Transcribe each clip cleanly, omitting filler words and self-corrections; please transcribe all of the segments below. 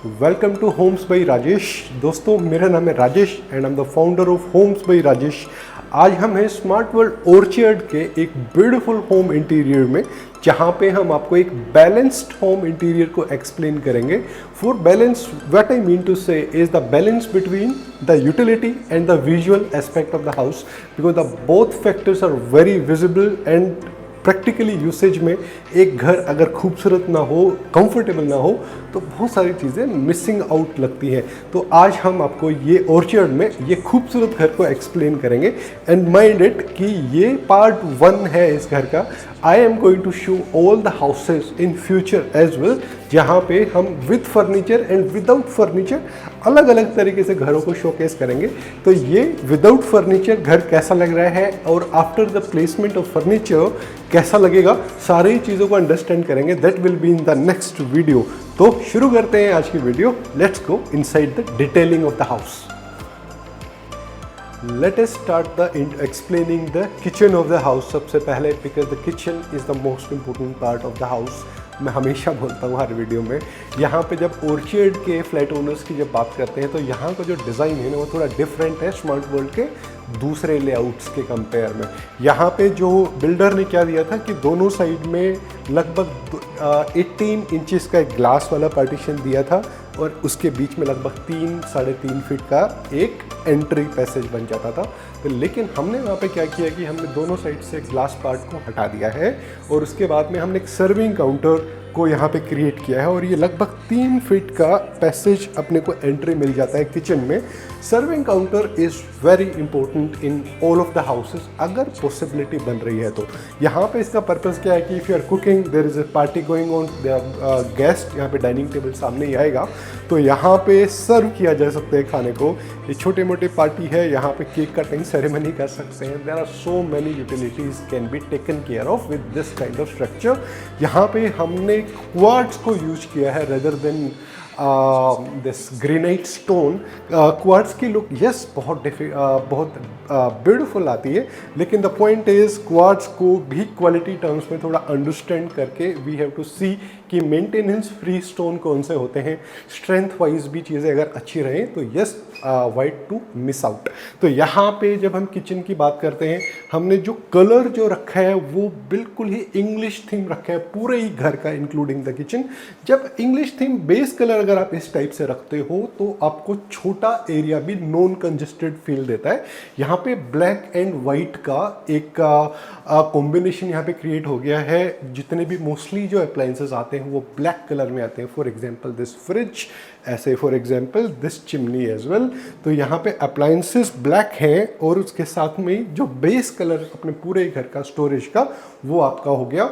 Welcome to homes by Rajesh. दोस्तों, मेरा नाम है Rajesh and I am the founder of homes by Rajesh. आज हम हैं स्मार्ट वर्ल्ड ऑर्चर्ड के एक ब्यूटीफुल होम इंटीरियर में, जहाँ पे हम आपको एक बैलेंस्ड होम इंटीरियर को एक्सप्लेन करेंगे। For balance, what I mean to say is the balance between the utility and the visual aspect of the house, because the both factors are very visible and practically usage में एक घर अगर खूबसूरत ना हो, comfortable ना हो, तो बहुत सारी चीज़ें मिसिंग आउट लगती हैं। तो आज हम आपको ये ऑर्चर्ड में ये खूबसूरत घर को एक्सप्लेन करेंगे एंड माइंड इट कि ये पार्ट 1 है इस घर का। I am going to show all the houses in future as well, जहाँ पे हम with furniture and without furniture अलग अलग तरीके से घरों को शोकेस करेंगे। तो ये विदाउट फर्नीचर घर कैसा लग रहा है और after the placement of furniture कैसा लगेगा, सारी चीज़ों को अंडरस्टैंड करेंगे। That will be in the next video. तो शुरू करते हैं आज की video. Let's go inside the detailing of the house. Let us start the explaining the kitchen of the house सबसे पहले, because the kitchen is the most important part of the house। मैं हमेशा बोलता हूँ हर वीडियो में। यहाँ पे जब ऑर्चर्ड के फ्लैट ओनर्स की जब बात करते हैं तो यहाँ का जो डिज़ाइन है ना, वो थोड़ा डिफरेंट है स्मार्ट वर्ल्ड के दूसरे लेआउट्स के कंपेयर में। यहाँ पे जो बिल्डर ने क्या दिया था कि दोनों साइड में लगभग 18 इंचेस का एक ग्लास वाला पार्टीशन दिया था और उसके बीच में लगभग 3-3.5 फीट का एक एंट्री पैसेज बन जाता था। तो लेकिन हमने वहाँ पे क्या किया कि हमने दोनों साइड से ग्लास पार्ट को हटा दिया है और उसके बाद में हमने एक सर्विंग काउंटर को यहाँ पे क्रिएट किया है और ये लगभग 3 फीट का पैसेज अपने को एंट्री मिल जाता है किचन में। Serving counter is very important in all of the houses अगर पॉसिबिलिटी बन रही है तो। यहाँ पे इसका पर्पज़ क्या है कि if you are cooking, there is a party going on, guest यहाँ पे डाइनिंग टेबल सामने ही आएगा तो यहाँ पे सर्व किया जा सकता है खाने को। ये छोटे मोटे पार्टी है, यहाँ पे केक कटिंग सेरेमनी कर सकते हैं। There are so many utilities can be taken care of with this kind of structure. यहाँ पे हमने क्वार्ट्ज को यूज किया है rather than this granite stone. Quartz की लुक यस बहुत ब्यूटीफुल आती है, लेकिन द पॉइंट इज क्वार्ट्ज को भी क्वालिटी टर्म्स में थोड़ा अंडरस्टैंड करके वी हैव टू सी कि मेंटेनेंस फ्री स्टोन कौन से होते हैं, स्ट्रेंथ वाइज भी चीज़ें अगर अच्छी रहें तो यस वाइट टू मिस आउट। तो यहाँ पे जब हम किचन की बात करते हैं, हमने जो कलर जो रखा है वो बिल्कुल ही इंग्लिश थीम रखा है पूरे ही घर का इंक्लूडिंग द किचन। जब इंग्लिश थीम बेस कलर अगर आप इस टाइप से रखते हो तो आपको छोटा एरिया भी नॉन कंजेस्टेड फील देता है। यहाँ पे ब्लैक एंड वाइट का एक कॉम्बिनेशन यहाँ पे क्रिएट हो गया है। जितने भी मोस्टली जो अप्लायंसेस आते हैं वो ब्लैक कलर में आते हैं। फॉर एग्जांपल दिस फ्रिज, ऐसे for example this chimney as well. तो यहाँ पे अप्लायंसेस ब्लैक हैं और उसके साथ में जो बेस कलर अपने पूरे घर का स्टोरेज का वो आपका हो गया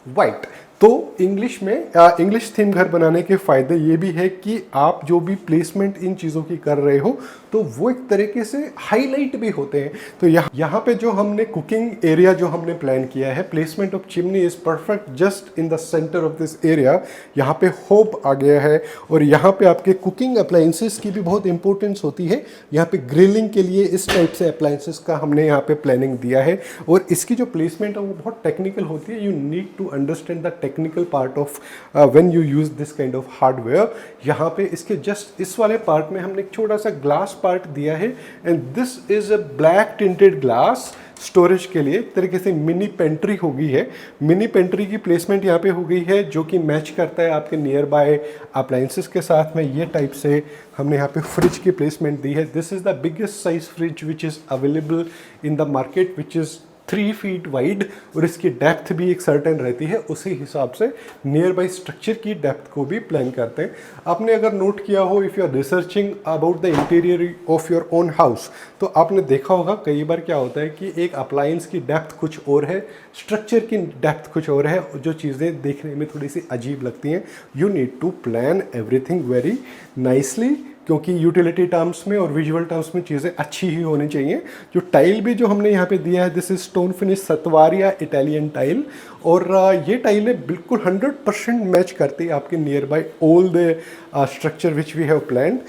वाइट। तो इंग्लिश में इंग्लिश थीम घर बनाने के फ़ायदे ये भी है कि आप जो भी प्लेसमेंट इन चीज़ों की कर रहे हो तो वो एक तरीके से हाईलाइट भी होते हैं। तो यहाँ पे जो हमने कुकिंग एरिया जो हमने प्लान किया है, placement of chimney is perfect just in the centre of this area. यहाँ पे होप आ गया है और यहाँ पे आपके कुकिंग अप्लायंसेस की भी बहुत इंपॉर्टेंस होती है। यहाँ पे ग्रिलिंग के लिए इस टाइप से अप्लायंसेस का हमने यहाँ पे प्लानिंग दिया है और इसकी जो प्लेसमेंट है वो बहुत टेक्निकल होती है। You need to understand the technical part of when you use this kind of hardware. यहाँ पे इसके जस्ट इस वाले पार्ट में हमने एक छोटा सा ग्लास पार्ट दिया है and this is a black tinted glass storage के लिए। एक तरीके से मिनी पेंट्री हो गई है। मिनी पेंट्री की प्लेसमेंट यहाँ पे हो गई है जो कि मैच करता है आपके नियर बाय अप्लायंसेस के साथ में। ये टाइप से हमने यहाँ पे फ्रिज की प्लेसमेंट दी है। This is the biggest size fridge which is available in the market, which is 3 feet wide और इसकी डेप्थ भी एक सर्टेन रहती है। उसी हिसाब से नियर बाई स्ट्रक्चर की डेप्थ को भी प्लान करते हैं। आपने अगर नोट किया हो, if you are researching about the interior of your own house, तो आपने देखा होगा कई बार क्या होता है कि एक अप्लायंस की डेप्थ कुछ और है, स्ट्रक्चर की डेप्थ कुछ और है, जो चीज़ें देखने में थोड़ी सी अजीब लगती हैं। You need to plan everything very nicely, क्योंकि यूटिलिटी टर्म्स में और विजुअल टर्म्स में चीज़ें अच्छी ही होनी चाहिए। जो टाइल भी जो हमने यहाँ पे दिया है, this is stone finish statuario Italian tile और ये टाइलें बिल्कुल 100% मैच करती है आपके nearby all the structure which we have planned.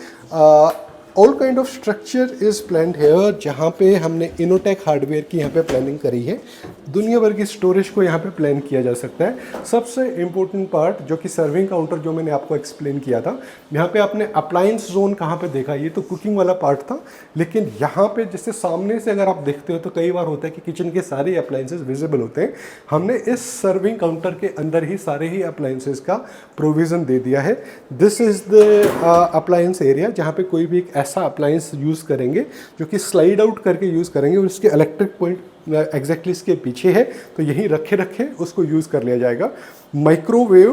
All kind of structure is planned here, जहाँ पे हमने इनोटेक हार्डवेयर की यहाँ पे प्लानिंग करी है। दुनिया भर की स्टोरेज को यहाँ पे प्लान किया जा सकता है। सबसे इम्पोर्टेंट पार्ट जो कि सर्विंग काउंटर, जो मैंने आपको एक्सप्लेन किया था, यहाँ पे आपने अप्लायंस जोन कहाँ पे देखा, ये तो कुकिंग वाला पार्ट था, लेकिन यहाँ पे जैसे सामने से अगर आप देखते हो तो कई बार होता है कि किचन के सारे अप्लायंसेस विजिबल होते हैं। हमने इस सर्विंग काउंटर के अंदर ही सारे ही अप्लायंसेस का प्रोविज़न दे दिया है। This is the appliance area, जहाँ पे कोई भी एक ऐसा अप्लायंस यूज़ करेंगे जो कि स्लाइड आउट करके यूज़ करेंगे और उसके इलेक्ट्रिक पॉइंट एग्जैक्टली इसके पीछे है, तो यहीं रखे रखे उसको यूज़ कर लिया जाएगा। माइक्रोवेव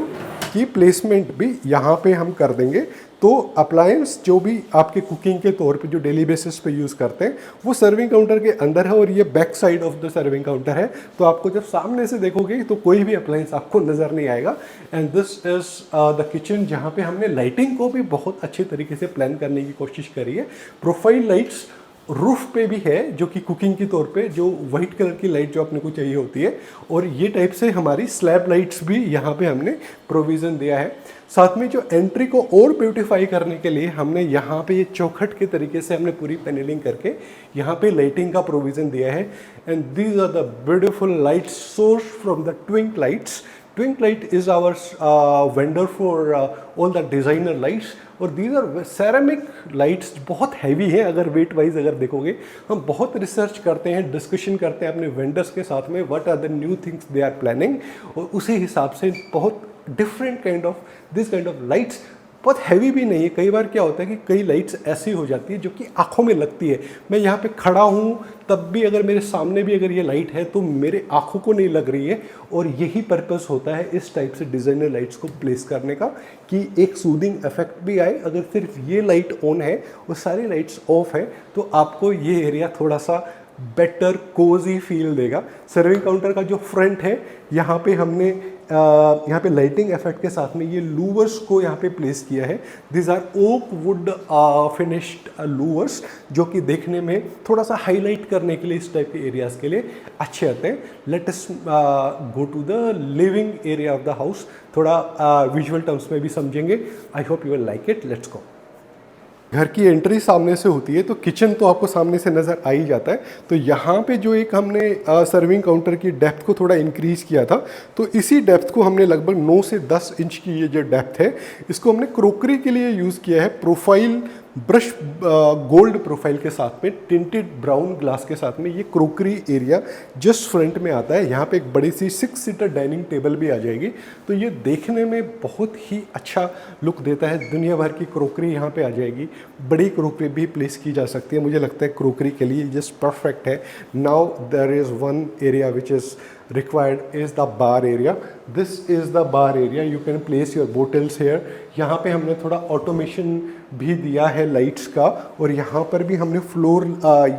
की प्लेसमेंट भी यहाँ पे हम कर देंगे, तो अप्लायंस जो भी आपके कुकिंग के तौर पे जो डेली बेसिस पे यूज़ करते हैं वो सर्विंग काउंटर के अंदर है और ये back side of the serving counter है। तो आपको जब सामने से देखोगे तो कोई भी अप्लायंस आपको नज़र नहीं आएगा। And this is the kitchen, जहाँ पे हमने लाइटिंग को भी बहुत अच्छे तरीके से प्लान करने की कोशिश करी है। प्रोफाइल लाइट्स रूफ पे भी है, जो कि कुकिंग के तौर पे जो वाइट कलर की लाइट जो अपने को चाहिए होती है, और ये टाइप से हमारी स्लैब लाइट्स भी यहाँ पे हमने प्रोविज़न दिया है। साथ में जो एंट्री को और ब्यूटीफाई करने के लिए हमने यहाँ पे ये चौखट के तरीके से हमने पूरी पैनलिंग करके यहाँ पे लाइटिंग का प्रोविज़न दिया है। And these are the beautiful lights source from the Twink lights. Twink Light is our vendor for all the designer lights, और these are ceramic lights, बहुत हैवी है। अगर वेट वाइज अगर देखोगे, हम बहुत रिसर्च करते हैं, डिस्कशन करते हैं अपने वेंडर्स के साथ में, what are the new things they are planning, और उसी हिसाब से बहुत different kind of this kind of lights, बहुत हैवी भी नहीं है। कई बार क्या होता है कि कई लाइट्स ऐसी हो जाती है जो कि आंखों में लगती है। मैं यहाँ पे खड़ा हूँ तब भी अगर मेरे सामने भी अगर ये लाइट है तो मेरे आंखों को नहीं लग रही है, और यही पर्पस होता है इस टाइप से डिज़ाइनर लाइट्स को प्लेस करने का, कि एक सूदिंग इफेक्ट भी आए। अगर सिर्फ ये लाइट ऑन है और सारी लाइट्स ऑफ है तो आपको ये एरिया थोड़ा सा बेटर कोजी फील देगा। सर्विंग काउंटर का जो फ्रंट है, यहाँ पे हमने यहाँ पे लाइटिंग इफेक्ट के साथ में ये लूवर्स को यहाँ पे प्लेस किया है। This are oak wood finished louvers, जो कि देखने में थोड़ा सा हाईलाइट करने के लिए इस टाइप के एरियाज़ के लिए अच्छे आते हैं। Let us go to the living area of the house. थोड़ा विजुअल टर्म्स में भी समझेंगे। I hope you will like it. Let's go. घर की एंट्री सामने से होती है तो किचन तो आपको सामने से नज़र आ ही जाता है। तो यहाँ पे जो एक हमने सर्विंग काउंटर की डेप्थ को थोड़ा इंक्रीज़ किया था, तो इसी डेप्थ को हमने लगभग 9 से 10 इंच की ये जो डेप्थ है, इसको हमने क्रोकरी के लिए यूज़ किया है। प्रोफाइल ब्रश गोल्ड प्रोफाइल के साथ में टिंटेड ब्राउन ग्लास के साथ में ये क्रोकरी एरिया जस्ट फ्रंट में आता है। यहाँ पे एक बड़ी सी 6 सीटर डाइनिंग टेबल भी आ जाएगी, तो ये देखने में बहुत ही अच्छा लुक देता है। दुनिया भर की क्रोकरी यहाँ पे आ जाएगी, बड़ी क्रोकरी भी प्लेस की जा सकती है। मुझे लगता है क्रोकरी के लिए जस्ट परफेक्ट है। Now there is one area which is required is the bar area. This is the bar area. You can place your bottles here. यहाँ पे हमने थोड़ा ऑटोमेशन भी दिया है लाइट्स का, और यहाँ पर भी हमने फ्लोर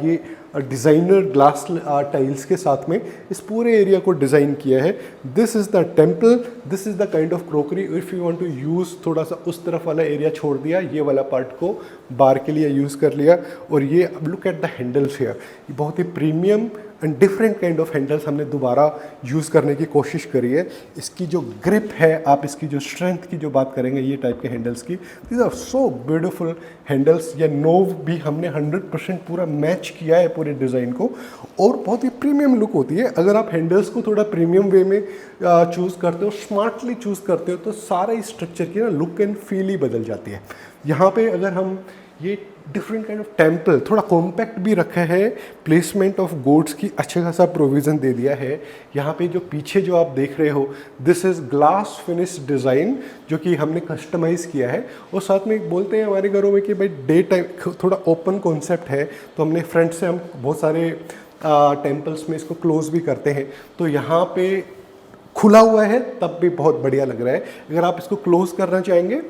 ये डिज़ाइनर ग्लास टाइल्स के साथ में इस पूरे एरिया को डिज़ाइन किया है। This is the temple, this is the kind of crockery. If you want to use थोड़ा सा उस तरफ वाला एरिया छोड़ दिया, ये वाला पार्ट को बार के लिए यूज़ कर लिया। और ये अब look at the handles here, ये बहुत ही premium and different kind of handles हमने दोबारा यूज़ करने की कोशिश करी है। इसकी जो ग्रिप है, आप इसकी जो स्ट्रेंथ की जो बात करेंगे ये टाइप के हैंडल्स की, these are so beautiful handles. या नोव भी हमने 100% पूरा मैच किया है पूरे डिज़ाइन को, और बहुत ही प्रीमियम लुक होती है। अगर आप हैंडल्स को थोड़ा प्रीमियम वे में चूज़ करते हो, स्मार्टली चूज़ करते हो, तो सारा इस स्ट्रक्चर की ना लुक एंड फील ही बदल जाती है। यहाँ पे अगर हम ये डिफरेंट काइंड ऑफ टेम्पल थोड़ा कॉम्पैक्ट भी रखा है, प्लेसमेंट ऑफ गोड्स की अच्छा खासा प्रोविज़न दे दिया है। यहाँ पे जो पीछे जो आप देख रहे हो, this is glass finish design, जो कि हमने कस्टमाइज़ किया है। और साथ में बोलते हैं हमारे घरों में कि भाई डे टाइम थोड़ा ओपन कॉन्सेप्ट है, तो हमने फ्रंट से हम बहुत सारे टेम्पल्स में इसको क्लोज भी करते हैं, तो यहाँ पे खुला हुआ है तब भी बहुत बढ़िया लग रहा है। अगर आप इसको क्लोज करना चाहेंगे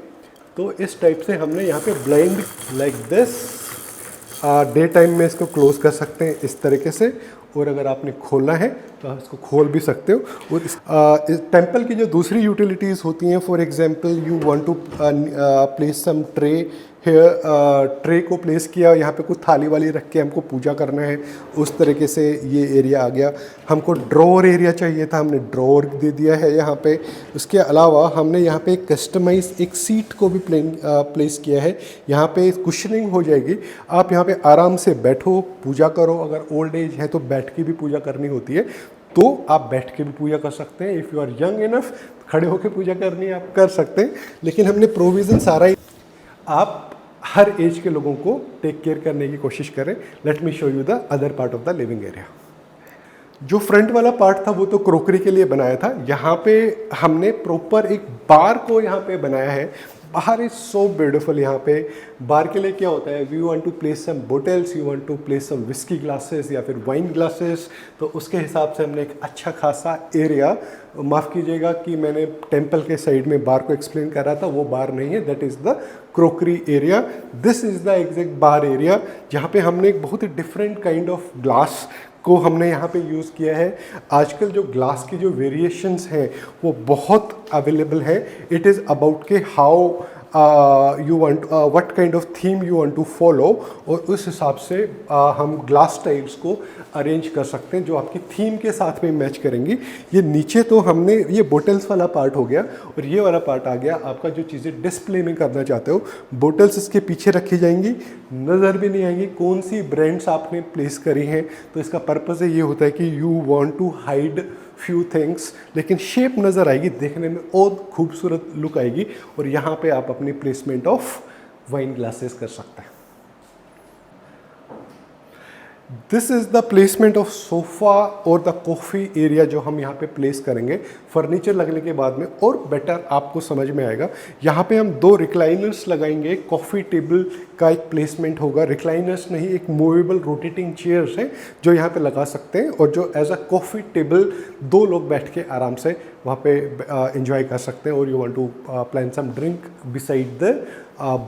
तो इस टाइप से हमने यहाँ पे blind like this day time में इसको क्लोज कर सकते हैं इस तरीके से, और अगर आपने खोलना है तो आप इसको खोल भी सकते हो। और इस टेम्पल की जो दूसरी यूटिलिटीज़ होती हैं, for example you want to place some tray here tray को प्लेस किया, यहाँ पे कुछ थाली वाली रख के हमको पूजा करना है, उस तरीके से ये एरिया आ गया। हमको ड्रॉअर एरिया चाहिए था, हमने ड्रॉअर दे दिया है यहाँ पे। उसके अलावा हमने यहाँ पे कस्टमाइज एक सीट को भी प्लेस किया है। यहाँ पे कुशनिंग हो जाएगी, आप यहाँ पे आराम से बैठो, पूजा करो। अगर ओल्ड एज है तो बैठ के भी पूजा करनी होती है, तो आप बैठ के भी पूजा कर सकते हैं। If you are young enough, खड़े होकर पूजा करनी है, आप कर सकते हैं। लेकिन हमने प्रोविज़न सारा ही, आप हर एज के लोगों को टेक केयर करने की कोशिश करें। Late me show you the other part of the living area. जो फ्रंट वाला पार्ट था वो तो क्रोकरी के लिए बनाया था। यहाँ पे हमने प्रॉपर एक बार को यहाँ पे बनाया है। बाहर इज सो ब्यूटीफुल। यहाँ पे बार के लिए क्या होता है, we want to place some bottles, you want to place some whisky glasses या फिर वाइन ग्लासेस, तो उसके हिसाब से हमने एक अच्छा खासा एरिया, माफ़ कीजिएगा कि मैंने टेम्पल के साइड में बार को एक्सप्लेन कर रहा था, वो बार नहीं है, that is the crockery area. This is the exact bar area, जहाँ पे हमने एक बहुत ही डिफरेंट काइंड ऑफ ग्लास को हमने यहाँ पे यूज़ किया है। आजकल जो ग्लास की जो वेरिएशंस हैं वो बहुत अवेलेबल है। इट इज़ अबाउट के how you want, what kind of theme you want to follow, और उस हिसाब से हम ग्लास टाइल्स को अरेंज कर सकते हैं जो आपकी थीम के साथ में मैच करेंगी। ये नीचे तो हमने ये बोटल्स वाला पार्ट हो गया, और ये वाला पार्ट आ गया आपका जो चीज़ें डिस्प्ले में करना चाहते हो। बोटल्स इसके पीछे रखी जाएंगी, नज़र भी नहीं आएंगी कौन सी ब्रांड्स आपने प्लेस करी हैं। तो इसका पर्पज़ ये होता है कि you want to hide few things, लेकिन शेप नज़र आएगी, देखने में और खूबसूरत लुक आएगी। और यहाँ पे आप अपनी प्लेसमेंट ऑफ वाइन ग्लासेस कर सकते हैं। This is the placement of sofa और द कॉफ़ी एरिया जो हम यहाँ पे प्लेस करेंगे। फर्नीचर लगने के बाद में और बेटर आपको समझ में आएगा। यहाँ पे हम 2 रिक्लाइनर्स लगाएंगे, कॉफ़ी टेबल का एक प्लेसमेंट होगा। रिक्लाइनर्स नहीं, एक मूवेबल रोटेटिंग चेयर्स हैं जो यहाँ पे लगा सकते हैं, और जो एज अ कॉफ़ी टेबल 2 लोग बैठ के आराम से वहाँ पे एंजॉय कर सकते हैं। और you want to plan some drink beside the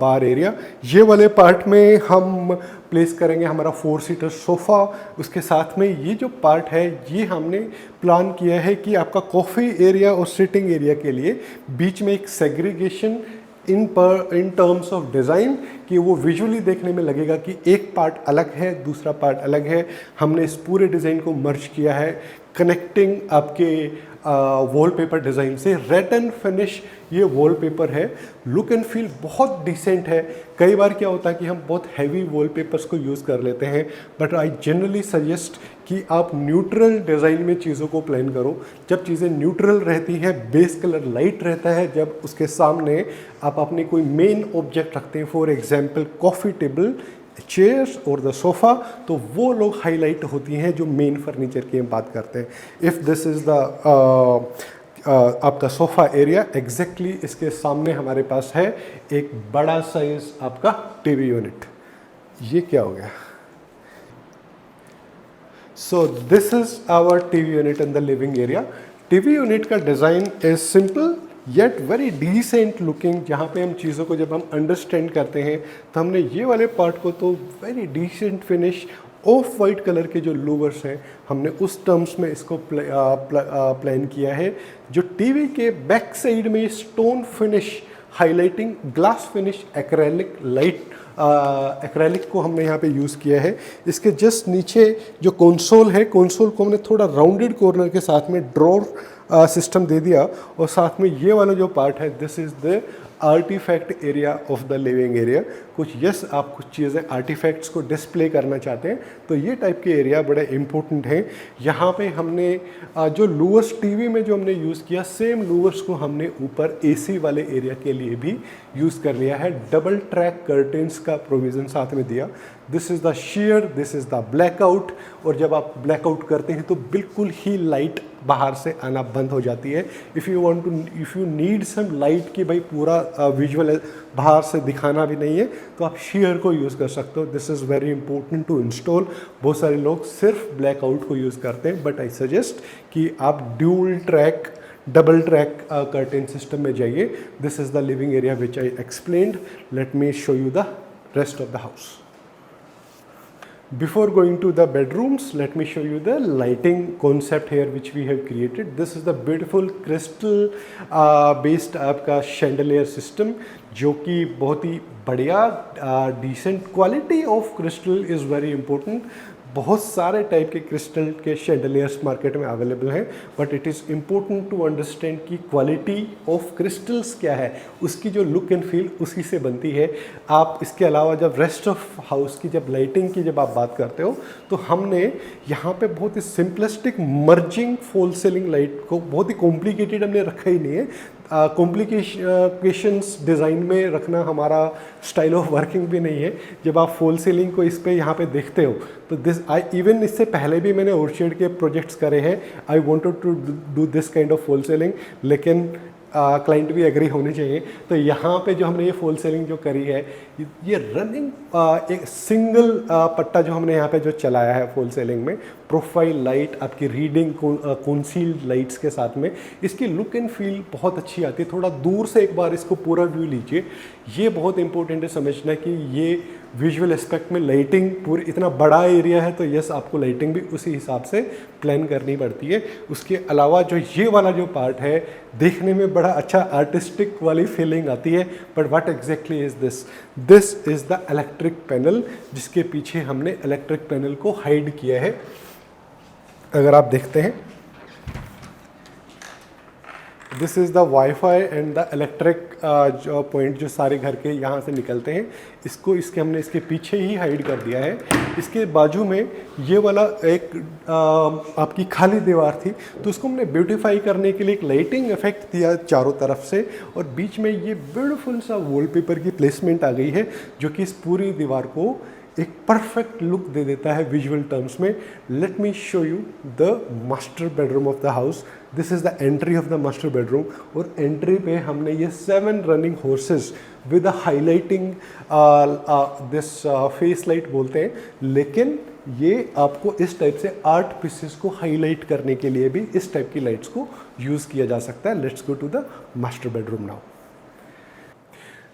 bar area. ये वाले पार्ट में हम प्लेस करेंगे हमारा 4 सीटर सोफ़ा। उसके साथ में ये जो पार्ट है ये हमने प्लान किया है कि आपका कॉफ़ी एरिया और सिटिंग एरिया के लिए बीच में एक segregation in terms of design, कि वो विजुअली देखने में लगेगा कि एक पार्ट अलग है, दूसरा पार्ट अलग है। हमने इस पूरे डिज़ाइन को मर्ज किया है, कनेक्टिंग आपके वॉलपेपर डिज़ाइन से। रेड एंड फिनिश ये वॉलपेपर है, लुक एंड फील बहुत डिसेंट है। कई बार क्या होता है कि हम बहुत हैवी वॉलपेपर्स को यूज़ कर लेते हैं, बट आई जनरली सजेस्ट कि आप न्यूट्रल डिज़ाइन में चीज़ों को प्लान करो। जब चीज़ें न्यूट्रल रहती हैं, बेस कलर लाइट रहता है, जब उसके सामने आप अपनी कोई मेन ऑब्जेक्ट रखते हैं, for example coffee table, chairs और द सोफ़ा, तो वो लोग हाईलाइट होती हैं जो मेन फर्नीचर की हम बात करते हैं। इफ़ दिस इज़ द आपका सोफ़ा एरिया, एग्जैक्टली इसके सामने हमारे पास है एक बड़ा साइज आपका टीवी यूनिट। ये क्या हो गया? So this is our TV unit in the living area. TV unit का design is simple yet very decent looking. जहाँ पे हम चीज़ों को जब हम अंडरस्टैंड करते हैं तो हमने ये वाले पार्ट को तो very decent finish, of white colour के जो लूवर्स हैं, हमने उस टर्म्स में इसको प्लान किया है। जो टीवी के बैक साइड में stone finish highlighting glass finish acrylic light acrylic को हमने यहाँ पे यूज़ किया है। इसके जस्ट नीचे जो कंसोल है, कंसोल को हमने थोड़ा राउंडेड कॉर्नर के साथ में ड्रॉर सिस्टम दे दिया, और साथ में ये वाला जो पार्ट है, this is the artifact area of the living area. कुछ आप कुछ चीज़ें आर्टिफैक्ट्स को डिस्प्ले करना चाहते हैं तो ये टाइप के एरिया बड़े इंपॉर्टेंट हैं। यहाँ पे हमने जो लूवर्स टीवी में जो हमने यूज़ किया, सेम लूवर्स को हमने ऊपर एसी वाले एरिया के लिए भी यूज़ कर लिया है। डबल ट्रैक कर्टेंस का प्रोविज़न साथ में दिया। This is the share, this is the blackout, और जब आप ब्लैकआउट करते हैं तो बिल्कुल ही लाइट बाहर से आना बंद हो जाती है। If you need some light कि भाई पूरा विजुअल बाहर से दिखाना भी नहीं है, तो आप शेयर को यूज़ कर सकते हो। This is very important to install. बहुत सारे लोग सिर्फ ब्लैकआउट को यूज़ करते हैं, बट आई सजेस्ट कि आप dual track, double track curtain system में जाइए। This is the living area which I explained. Late me show you the rest of the house. Before going to the bedrooms, let me show you the lighting concept here which we have created. This is the beautiful crystal based आपका chandelier system, जो कि बहुत ही बढ़िया decent quality of crystal is very important. बहुत सारे type के crystal के chandeliers market में अवेलेबल हैं, but it is important to understand कि क्वालिटी ऑफ क्रिस्टल्स क्या है, उसकी जो लुक एंड फील उसी से बनती है। आप इसके अलावा जब रेस्ट ऑफ हाउस की जब लाइटिंग की जब आप बात करते हो, तो हमने यहाँ पे बहुत ही simplistic merging fall ceiling light को, बहुत ही कॉम्प्लिकेटेड हमने रखा ही नहीं है। कॉम्प्लिकेशंस डिज़ाइन में रखना हमारा स्टाइल ऑफ वर्किंग भी नहीं है। जब आप फॉल सीलिंग को इस पे यहाँ पे देखते हो तो दिस आई इवन इससे पहले भी मैंने ओरशेड के प्रोजेक्ट्स करे हैं। I wanted to do this kind of fall ceiling, लेकिन क्लाइंट भी एग्री होने चाहिए। तो यहाँ पे जो हमने ये फॉल सीलिंग जो करी है, ये रनिंग एक सिंगल पट्टा जो हमने यहाँ पे जो चलाया है फॉल सीलिंग में, प्रोफाइल लाइट आपकी रीडिंग कंसील्ड लाइट्स के साथ में, इसकी लुक एंड फील बहुत अच्छी आती है। थोड़ा दूर से एक बार इसको पूरा व्यू लीजिए। ये बहुत इंपॉर्टेंट है समझना कि ये विजुअल एस्पेक्ट में लाइटिंग पूरी, इतना बड़ा एरिया है तो यस आपको लाइटिंग भी उसी हिसाब से प्लान करनी पड़ती है। उसके अलावा जो ये वाला जो पार्ट है, देखने में बड़ा अच्छा आर्टिस्टिक वाली फीलिंग आती है। But what exactly is this? This is the electric panel, जिसके पीछे हमने इलेक्ट्रिक पैनल को हाइड किया है। अगर आप देखते हैं, this is the wifi and the electric जो पॉइंट जो सारे घर के यहाँ से निकलते हैं, इसको हमने इसके पीछे ही हाइड कर दिया है। इसके बाजू में ये वाला एक आपकी खाली दीवार थी, तो उसको हमने ब्यूटीफाई करने के लिए एक लाइटिंग इफेक्ट दिया चारों तरफ से, और बीच में ये ब्यूटीफुल सा वॉलपेपर की प्लेसमेंट आ गई है, जो कि इस पूरी दीवार को एक परफेक्ट लुक दे देता है विजुअल टर्म्स में। Late me show you the master bedroom of the house. This is the entry of the master bedroom, और एंट्री पे हमने ये 7 running horses with a highlighting this face light बोलते हैं, लेकिन ये आपको इस टाइप से 8 पीसेस को हाईलाइट करने के लिए भी इस टाइप की लाइट्स को यूज़ किया जा सकता है। Let's go to the master bedroom now.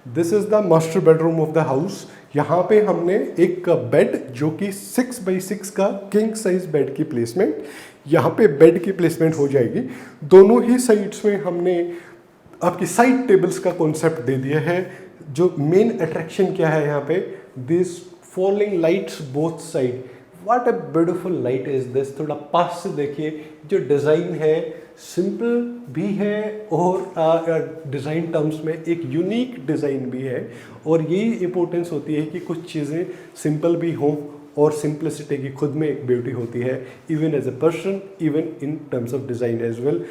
This is the master bedroom of the house. यहाँ पे हमने एक बेड, जो कि 6x6 का किंग साइज बेड की प्लेसमेंट, यहाँ पे बेड की प्लेसमेंट हो जाएगी। दोनों ही साइड्स में हमने आपकी साइड टेबल्स का कॉन्सेप्ट दे दिया है। जो मेन अट्रैक्शन क्या है यहाँ पे, this falling lights both side. What a beautiful light is this. थोड़ा पास से देखिए, जो डिज़ाइन है सिंपल भी है और डिज़ाइन टर्म्स में एक यूनिक डिज़ाइन भी है। और यही इंपॉर्टेंस होती है कि कुछ चीज़ें सिंपल भी हों, और सिंपलिसिटी की खुद में एक ब्यूटी होती है, even as a person, even in terms of design as well.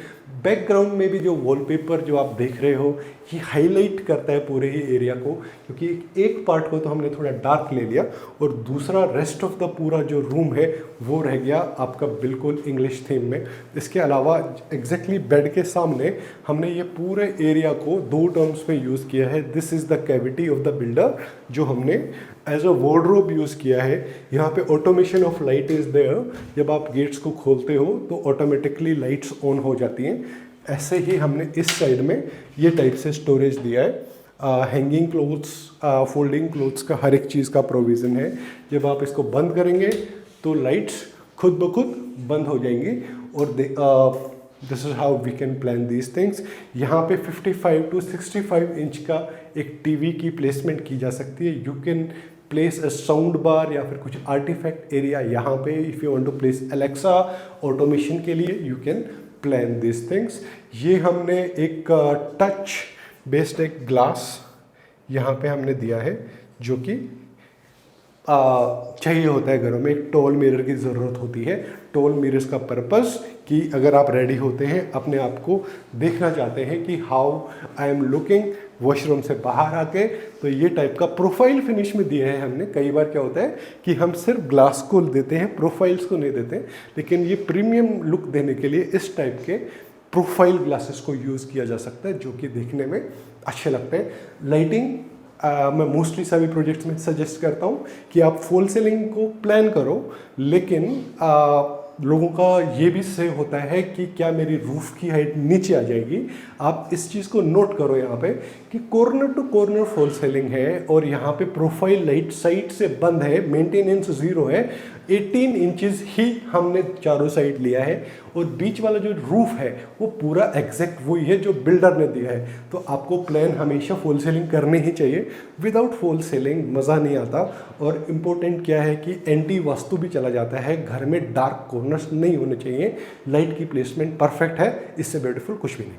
Background में भी जो वॉलपेपर जो आप देख रहे हो, ये हाईलाइट करता है पूरे ही एरिया को, क्योंकि एक पार्ट को तो हमने थोड़ा डार्क ले लिया, और दूसरा रेस्ट ऑफ द पूरा जो रूम है वो रह गया आपका बिल्कुल इंग्लिश थीम में। इसके अलावा एग्जैक्टली बेड के सामने हमने ये पूरे एरिया को 2 टर्म्स में यूज़ किया है। This is the cavity of the builder, जो हमने एज अ वार्डरोब यूज़ किया है। यहाँ पे automation of light is there. जब आप गेट्स को खोलते हो तो ऑटोमेटिकली लाइट्स ऑन हो जाती हैं। ऐसे ही हमने इस साइड में ये टाइप से स्टोरेज दिया है। हैंगिंग क्लोथ्स, फोल्डिंग क्लोथ्स का हर एक चीज़ का प्रोविज़न है। जब आप इसको बंद करेंगे तो लाइट्स खुद ब खुद बंद हो जाएंगी। और this is how we can plan these things. यहाँ पे 55 to 65 इंच का एक टीवी की प्लेसमेंट की जा सकती है। You can place a sound bar या फिर कुछ आर्टिफैक्ट एरिया यहाँ पे। If you want to place Alexa automation के लिए, you can plan this things. ये हमने एक टच बेस्ड एक ग्लास यहाँ पे हमने दिया है, जो कि चाहिए होता है घरों में। एक टॉल मिरर की ज़रूरत होती है। टॉल मिरर्स का पर्पस कि अगर आप रेडी होते हैं, अपने आप को देखना चाहते हैं कि how I am looking washroom से बाहर आके, तो ये टाइप का प्रोफाइल फिनिश में दिया है हमने। कई बार क्या होता है कि हम सिर्फ ग्लास को देते हैं, प्रोफाइल्स को नहीं देते, लेकिन ये प्रीमियम लुक देने के लिए इस टाइप के प्रोफाइल ग्लासेस को यूज़ किया जा सकता है, जो कि देखने में अच्छे लगते हैं। लाइटिंग मैं मोस्टली सभी प्रोजेक्ट्स में सजेस्ट करता हूँ कि आप फॉल सीलिंग को प्लान करो, लेकिन लोगों का ये भी से होता है कि क्या मेरी रूफ की हाइट नीचे आ जाएगी। आप इस चीज़ को नोट करो यहाँ पे कि corner to corner fall ceiling है और यहाँ पे प्रोफाइल लाइट साइड से बंद है, मेंटेनेंस ज़ीरो है। 18 इंचेस ही हमने चारों साइड लिया है और बीच वाला जो रूफ है वो पूरा एग्जैक्ट वही है जो बिल्डर ने दिया है। तो आपको प्लान हमेशा फॉल सीलिंग करनी ही चाहिए। विदाउट फॉल सीलिंग मज़ा नहीं आता। और इम्पोर्टेंट क्या है कि एंटी वास्तु भी चला जाता है, घर में डार्क कॉर्नर्स नहीं होने चाहिए। लाइट की प्लेसमेंट परफेक्ट है, इससे ब्यूटीफुल कुछ भी नहीं।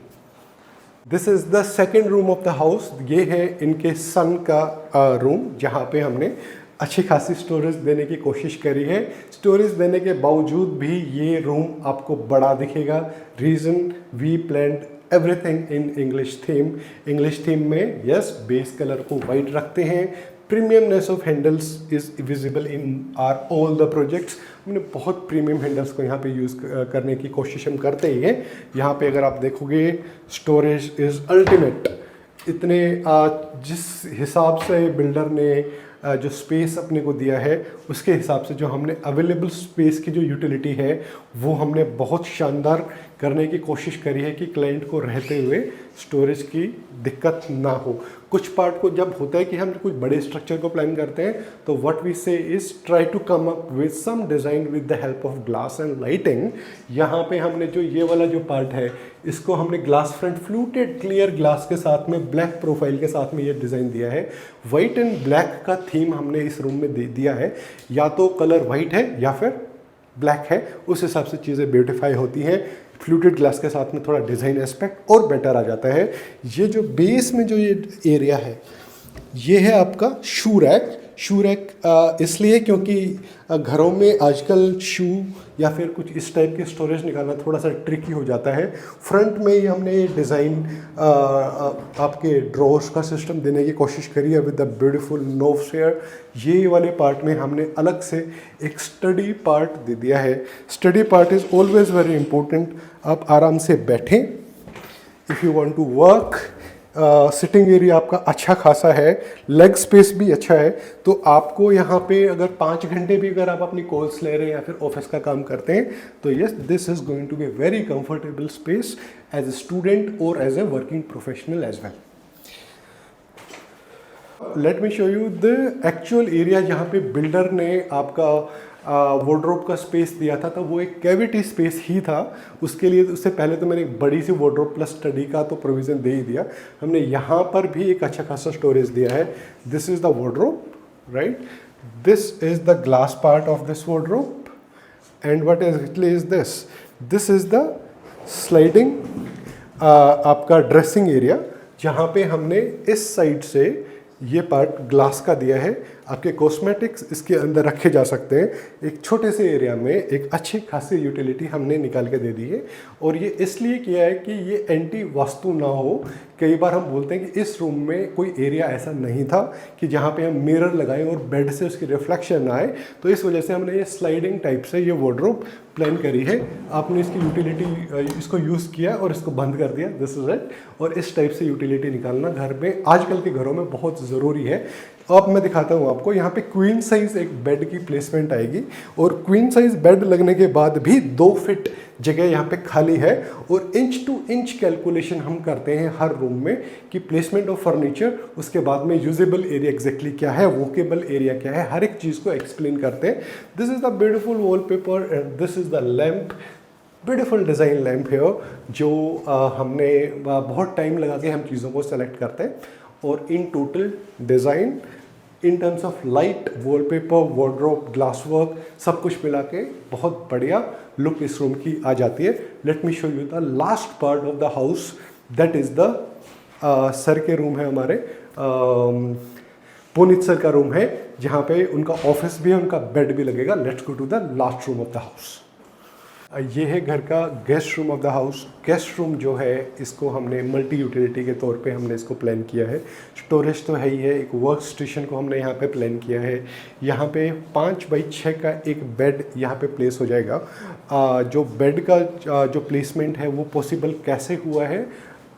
This is the second room of the house. ये है इनके सन का रूम जहाँ पे हमने अच्छी खासी स्टोरेज देने की कोशिश करी है। स्टोरेज देने के बावजूद भी ये रूम आपको बड़ा दिखेगा। Reason we planned everything in English theme. English theme में यस बेस कलर को वाइट रखते हैं। Premiumness of handles is visible in our all the projects. हमने बहुत प्रीमियम हैंडल्स को यहाँ पे यूज़ करने की कोशिश हम करते ही हैं। यहाँ पे अगर आप देखोगे स्टोरेज इज़ अल्टीमेट। इतने जिस हिसाब से बिल्डर ने जो स्पेस अपने को दिया है उसके हिसाब से जो हमने अवेलेबल स्पेस की जो यूटिलिटी है वो हमने बहुत शानदार करने की कोशिश करी है कि क्लाइंट को रहते हुए स्टोरेज की दिक्कत ना हो। कुछ पार्ट को जब होता है कि हम कुछ बड़े स्ट्रक्चर को प्लान करते हैं तो what we say is try to come up with some design with the help of glass and lighting. यहाँ पे हमने जो ये वाला जो पार्ट है इसको हमने glass front fluted clear glass के साथ में ब्लैक प्रोफाइल के साथ में ये डिज़ाइन दिया है। वाइट एंड ब्लैक का थीम हमने इस रूम में दे दिया है। या तो कलर वाइट है या फिर ब्लैक है, उस हिसाब से चीज़ें ब्यूटीफाई होती हैं। फ्लूटेड ग्लास के साथ में थोड़ा डिज़ाइन एस्पेक्ट और बेटर आ जाता है। ये जो बेस में जो ये एरिया है ये है आपका शू रैक। शू रैक इसलिए क्योंकि घरों में आजकल शू या फिर कुछ इस टाइप के स्टोरेज निकालना थोड़ा सा ट्रिकी हो जाता है। फ्रंट में ही हमने डिज़ाइन आपके ड्रॉर्स का सिस्टम देने की कोशिश करी है विद द ब्यूटीफुल नोव शेयर। ये वाले पार्ट में हमने अलग से एक स्टडी पार्ट दे दिया है। Study part is always very important. आप आराम से बैठें। If you want to work, sitting area आपका अच्छा खासा है, लेग स्पेस भी अच्छा है। तो आपको यहाँ पे अगर 5 घंटे भी अगर आप अपनी कॉल्स ले रहे हैं या फिर ऑफिस का काम करते हैं तो yes this is going to be very comfortable space as a student और as a working professional as well. Let me show you the actual area जहाँ पे बिल्डर ने आपका वार्डरोब का स्पेस दिया था। तो वो एक कैविटी स्पेस ही था। उसके लिए उससे पहले तो मैंने एक बड़ी सी वार्डरोब प्लस स्टडी का तो प्रोविज़न दे ही दिया। हमने यहाँ पर भी एक अच्छा खासा स्टोरेज दिया है। This is the wardrobe, right. This is the glass part of this wardrobe and what exactly is this? This is the sliding आपका ड्रेसिंग एरिया जहाँ पे हमने इस साइड से ये पार्ट ग्लास का दिया है। आपके कॉस्मेटिक्स इसके अंदर रखे जा सकते हैं। एक छोटे से एरिया में एक अच्छी खासी यूटिलिटी हमने निकाल के दे दी है। और ये इसलिए किया है कि ये एंटी वास्तु ना हो। कई बार हम बोलते हैं कि इस रूम में कोई एरिया ऐसा नहीं था कि जहाँ पे हम मिरर लगाएं और बेड से उसकी रिफ्लेक्शन ना आए, तो इस वजह से हमने ये स्लाइडिंग टाइप से ये वार्डरोब प्लान करी है। आपने इसकी यूटिलिटी इसको यूज़ किया और इसको बंद कर दिया, दिस इज इट। और इस टाइप से यूटिलिटी निकालना घर में आजकल के घरों में बहुत ज़रूरी है। अब मैं दिखाता हूँ आपको। यहाँ पे क्वीन साइज़ एक बेड की प्लेसमेंट आएगी और क्वीन साइज़ बेड लगने के बाद भी 2 फीट जगह यहाँ पे खाली है। और इंच टू इंच कैलकुलेशन हम करते हैं हर रूम में कि प्लेसमेंट ऑफ फर्नीचर, उसके बाद में यूजेबल एरिया एग्जैक्टली क्या है, वॉकेबल एरिया क्या है, हर एक चीज़ को एक्सप्लेन करते हैं। This is the beautiful wallpaper and this is the lamp. Beautiful design lamp है जो हमने बहुत टाइम लगा के हम चीज़ों को सेलेक्ट करते हैं। और in total design in terms of light, wallpaper, wardrobe, glass work, सब कुछ मिला के बहुत बढ़िया लुक इस रूम की आ जाती है। Late me show you the last part of the house, that is the sir के रूम है हमारे, पुनीत सर का रूम है जहाँ पे उनका ऑफिस भी है, उनका बेड भी लगेगा। Let's go to the last room of the house. ये है घर का guest room of the house. Guest room जो है इसको हमने मल्टी यूटिलिटी के तौर पे हमने इसको प्लान किया है। स्टोरेज तो है ही है, एक वर्क स्टेशन को हमने यहाँ पे प्लान किया है। यहाँ पे 5 बाई 6 का एक बेड यहाँ पे प्लेस हो जाएगा। जो बेड का जो प्लेसमेंट है वो पॉसिबल कैसे हुआ है,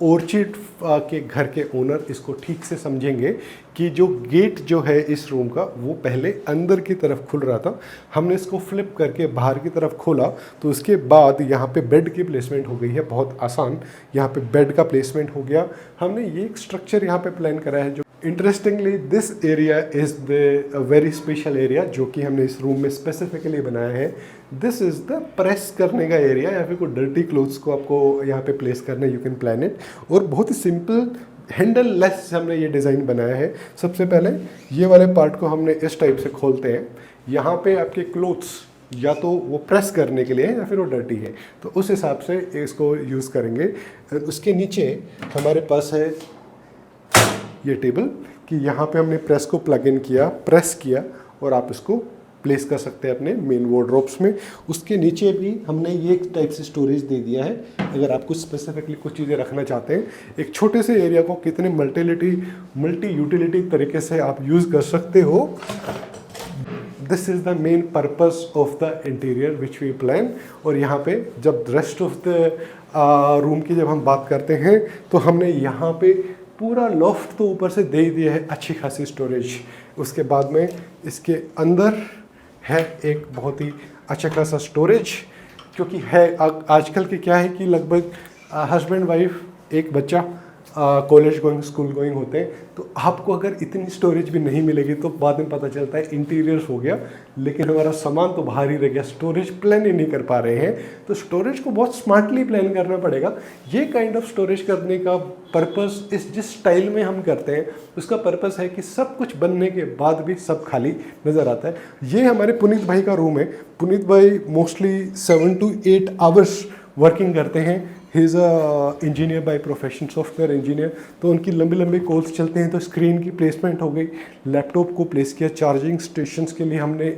ऑर्चिड के घर के ओनर इसको ठीक से समझेंगे कि जो गेट जो है इस रूम का वो पहले अंदर की तरफ खुल रहा था, हमने इसको फ्लिप करके बाहर की तरफ खोला तो उसके बाद यहाँ पे बेड की प्लेसमेंट हो गई है बहुत आसान। यहाँ पे बेड का प्लेसमेंट हो गया। हमने ये एक स्ट्रक्चर यहाँ पे प्लान करा है जो interestingly this area is the very special area जो कि हमने इस रूम में स्पेसिफिकली बनाया है। दिस इज़ द प्रेस करने का एरिया या फिर कोई डर्टी क्लोथ्स को आपको यहाँ पे प्लेस करना, यू कैन प्लान इट। और बहुत ही सिंपल हैंडल लेस हमने ये डिज़ाइन बनाया है। सबसे पहले ये वाले पार्ट को हमने इस टाइप से खोलते हैं। यहाँ पे आपके क्लोथ्स या तो वो प्रेस करने के लिए है या फिर वो डर्टी है, तो उस हिसाब से इसको यूज़ करेंगे। उसके नीचे हमारे पास है ये टेबल कि यहाँ पे हमने प्रेस को प्लग इन किया, प्रेस किया और आप इसको प्लेस कर सकते हैं अपने मेन वार्डरोब्स में। उसके नीचे भी हमने ये एक टाइप से स्टोरेज दे दिया है। अगर आप कुछ स्पेसिफिकली कुछ चीज़ें रखना चाहते हैं, एक छोटे से एरिया को कितने मल्टी यूटिलिटी तरीके से आप यूज़ कर सकते हो। This is the main purpose of the interior which we plan. और यहाँ पे जब रेस्ट ऑफ द रूम की जब हम बात करते हैं तो हमने यहाँ पे पूरा लॉफ्ट तो ऊपर से दे ही दिया है अच्छी खासी स्टोरेज। उसके बाद में इसके अंदर है एक बहुत ही अच्छा खासा स्टोरेज, क्योंकि है आजकल के क्या है कि लगभग हस्बैंड वाइफ एक बच्चा कॉलेज गोइंग स्कूल गोइंग होते हैं, तो आपको अगर इतनी स्टोरेज भी नहीं मिलेगी तो बाद में पता चलता है इंटीरियर्स हो गया लेकिन हमारा सामान तो बाहर ही रह गया, स्टोरेज प्लान ही नहीं कर पा रहे हैं। तो स्टोरेज को बहुत स्मार्टली प्लान करना पड़ेगा। ये काइंड ऑफ स्टोरेज करने का पर्पस इस जिस स्टाइल में हम करते हैं उसका पर्पस है कि सब कुछ बनने के बाद भी सब खाली नज़र आता है। ये हमारे पुनीत भाई का रूम है। पुनीत भाई मोस्टली 7 to 8 आवर्स वर्किंग करते हैं। He is a engineer by profession, software engineer. तो उनकी लंबी लंबी कॉल्स चलते हैं तो स्क्रीन की प्लेसमेंट हो गई, लैपटॉप को प्लेस किया, चार्जिंग स्टेशंस के लिए हमने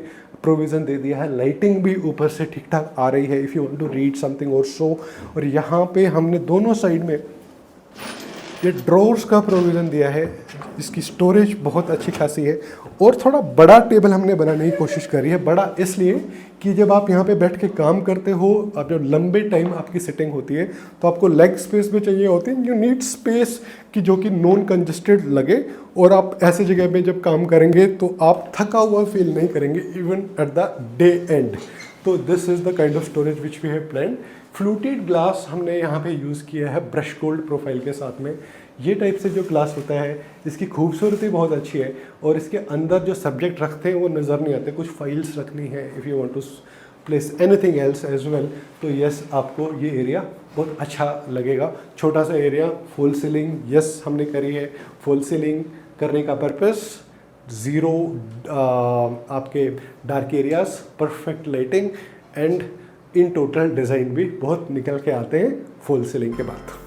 प्रोविज़न दे दिया है, लाइटिंग भी ऊपर से ठीक ठाक आ रही है if you want to read something और सो। और यहाँ पे हमने दोनों साइड में ये ड्रॉर्स का प्रोविज़न दिया है, इसकी स्टोरेज बहुत अच्छी खासी है। और थोड़ा बड़ा टेबल हमने बनाने की कोशिश करी है। बड़ा इसलिए कि जब आप यहाँ पे बैठ के काम करते हो, अब जब लंबे टाइम आपकी सिटिंग होती है तो आपको लेग स्पेस भी चाहिए होती है। यू नीड स्पेस कि जो कि नॉन कंजस्टेड लगे और आप ऐसे जगह पे जब काम करेंगे तो आप थका हुआ फील नहीं करेंगे even at the day end. तो this is the kind of storage which we have planned. Fluted glass हमने यहाँ पे यूज़ किया है ब्रश गोल्ड प्रोफाइल के साथ में। ये टाइप से जो ग्लास होता है इसकी खूबसूरती बहुत अच्छी है और इसके अंदर जो सब्जेक्ट रखते हैं वो नज़र नहीं आते। कुछ फाइल्स रखनी है, if you want to place anything else as well, तो यस आपको ये एरिया बहुत अच्छा लगेगा। छोटा सा एरिया, फॉल सीलिंग यस हमने करी है। फॉल सीलिंग करने का पर्पस ज़ीरो आपके dark areas, perfect lighting and in total design भी बहुत निकल के आते हैं फॉल सीलिंग के बाद।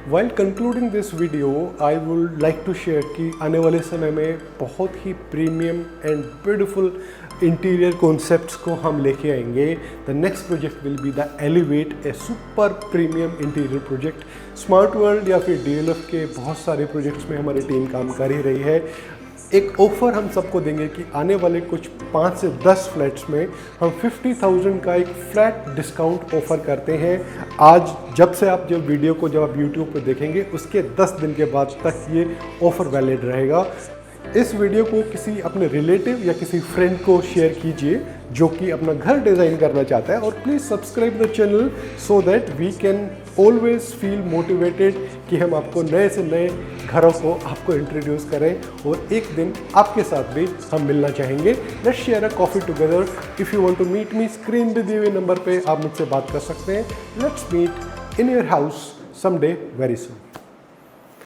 While concluding this video, I would like to share कि आने वाले समय में बहुत ही premium and beautiful interior concepts को हम लेके आएंगे। The next project will be the Elevate, a super premium interior project. Smart world या फिर DLF के बहुत सारे प्रोजेक्ट्स में हमारी टीम काम कर ही रही है। एक ऑफ़र हम सबको देंगे कि आने वाले कुछ 5 से 10 फ्लैट्स में हम 50,000 का एक फ्लैट डिस्काउंट ऑफ़र करते हैं। आज जब से आप जब वीडियो को जब आप YouTube पर देखेंगे उसके 10 दिन के बाद तक ये ऑफ़र वैलिड रहेगा। इस वीडियो को किसी अपने रिलेटिव या किसी फ्रेंड को शेयर कीजिए जो कि अपना घर डिज़ाइन करना चाहता है। और please subscribe the channel so that we can always feel motivated कि हम आपको नए से नए घरों को आपको इंट्रोड्यूस करें और एक दिन आपके साथ भी हम मिलना चाहेंगे। Let's share a coffee together. If you want to meet me, screen पे दिए हुए नंबर पे आप मुझसे बात कर सकते हैं। Let's meet in your house someday very soon.